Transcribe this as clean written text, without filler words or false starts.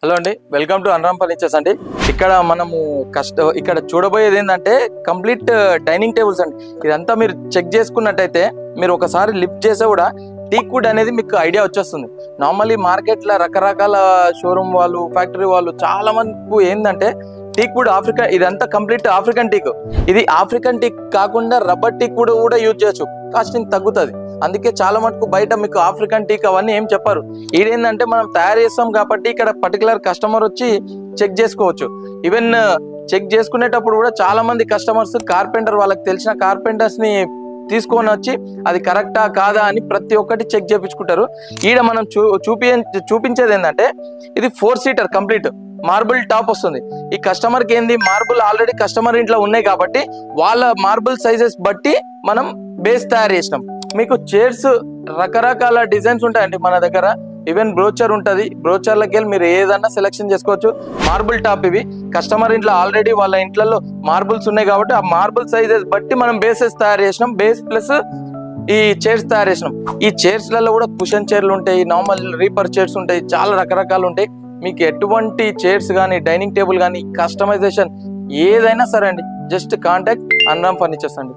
Hello అండి, welcome to అన్రామ్ furnitures అండి. ఇక్కడ మనము ఇక్కడ చూడబోయేది ఏంటంటే కంప్లీట్ డైనింగ్ టేబుల్స్ అండి. ఇదంతా మీరు చెక్ చేసుకున్నట్టయితే మీరు ఒకసారి లిఫ్ట్ చేస్తే కూడా టీక్ వుడ్ అనేది మీకు ఐడియా వచ్చేస్తుంది. నార్మల్లీ మార్కెట్లో రకరకాల షోరూమ్ వాళ్ళు, ఫ్యాక్టరీ వాళ్ళు చాలా మంది ఏంటంటే టీక్ వుడ్ ఆఫ్రికా, ఇదంతా కంప్లీట్ ఆఫ్రికన్ టీక్. ఇది ఆఫ్రికన్ టీక్ కాకుండా రబ్బర్ టీక్ వుడ్ కూడా యూజ్ చేయొచ్చు, కాస్టింగ్ తగ్గుతుంది. అందుకే చాలా మటుకు బయట మీకు ఆఫ్రికన్ టీక్ అవన్నీ ఏం చెప్పారు. ఇదేంటంటే మనం తయారు చేస్తాం కాబట్టి ఇక్కడ పర్టికులర్ కస్టమర్ వచ్చి చెక్ చేసుకోవచ్చు. ఈవెన్ చెక్ చేసుకునేటప్పుడు కూడా చాలా మంది కస్టమర్స్ కార్పెంటర్, వాళ్ళకి తెలిసిన కార్పెంటర్స్ ని తీసుకొని వచ్చి అది కరెక్టా కాదా అని ప్రతి ఒక్కటి చెక్ చేయించుకుంటారు. ఈడ మనం చూపించేది ఏంటంటే ఇది 4 సీటర్ కంప్లీట్ మార్బుల్ టాప్ వస్తుంది. ఈ కస్టమర్ కి ఏంది, మార్బుల్ ఆల్రెడీ కస్టమర్ ఇంట్లో ఉన్నాయి కాబట్టి వాళ్ళ మార్బుల్ సైజెస్ బట్టి మనం బేస్ తయారు చేసినాం. మీకు చైర్స్ రకరకాల డిజైన్స్ ఉంటాయండి మన దగ్గర. ఈవెన్ బ్రోచర్ ఉంటుంది, బ్రోచర్లకి వెళ్ళి మీరు ఏదన్నా సెలెక్షన్ చేసుకోవచ్చు. మార్బుల్ టాప్ ఇవి కస్టమర్ ఇంట్లో ఆల్రెడీ వాళ్ళ ఇంట్లో మార్బుల్స్ ఉన్నాయి కాబట్టి ఆ మార్బుల్ సైజెస్ బట్టి మనం బేసెస్ తయారు చేసినాం. బేస్ ప్లస్ ఈ చైర్స్ తయారు చేసినాం. ఈ చైర్స్లలో కూడా కుషన్ చైర్లు ఉంటాయి, నార్మల్ రీపర్ చైర్స్ ఉంటాయి, చాలా రకరకాలు ఉంటాయి. మీకు ఎటువంటి చైర్స్ కానీ, డైనింగ్ టేబుల్ కానీ, కస్టమైజేషన్ ఏదైనా సరే అండి, జస్ట్ కాంటాక్ట్ అన్రామ్ ఫర్నిచర్స్ అండి.